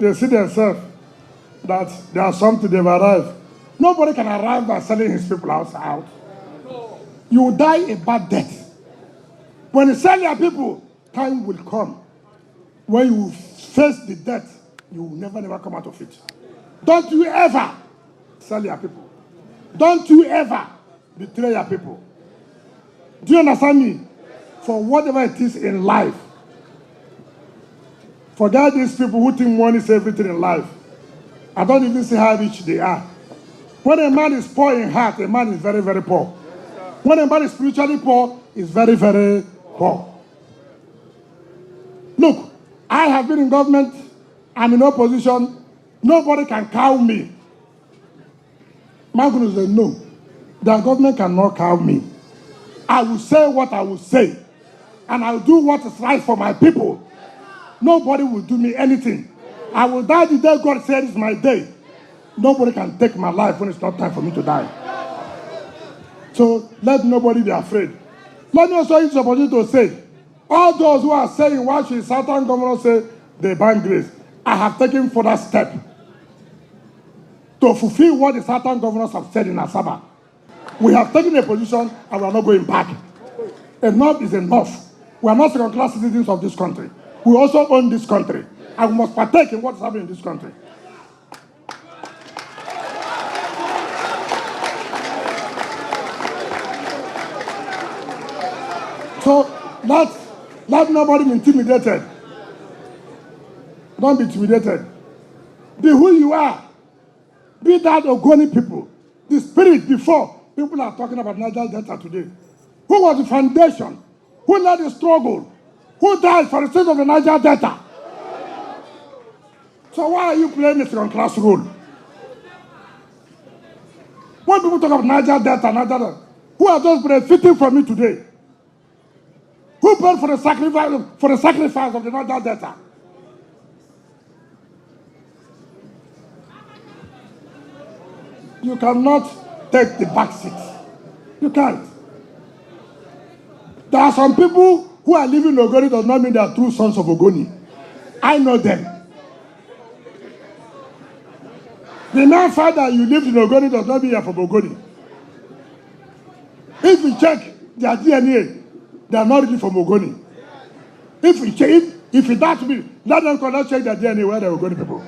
they see themselves that there are something they've arrived. Nobody can arrive by selling his people out. You will die a bad death. When you sell your people, time will come. When you face the death, you will never come out of it. Don't you ever sell your people. Don't you ever betray your people. Do you understand me? For whatever it is in life, forget these people who think money is everything in life. I don't even see how rich they are. When a man is poor in heart, a man is very, very poor. When a man is spiritually poor, he's very, very poor. Look, I have been in government. I'm in opposition. Nobody can cow me. My goodness, they know. The government cannot cow me. I will say what I will say. And I will do what is right for my people. Nobody will do me anything. I will die the day God said it's my day. Nobody can take my life when it's not time for me to die. So let nobody be afraid. Let me also use the opportunity to say, all those who are saying why should Southern governor say they ban grace, I have taken further step to fulfill what the Southern governors have said in Asaba. We have taken a position and we are not going back. Enough is enough. We are not second-class citizens of this country. We also own this country. And we must partake in what is happening in this country. So let nobody be intimidated. Don't be intimidated. Be who you are. Be that Ogoni people. The spirit before people are talking about Niger Delta today. Who was the foundation? Who led the struggle? Who died for the sake of the Niger Delta? So why are you playing this second-class role? When people talk about Niger Delta, who are those benefiting from it today? Who paid for the sacrifice of the Niger Delta? You cannot take the back seat. You can't. There are some people who are living in Ogoni does not mean they are true sons of Ogoni. I know them. The man father you lived in Ogoni does not mean you are from Ogoni. If you check their DNA, they are not really from Ogoni. If it does me, let them cannot check their DNA where they are Ogoni people.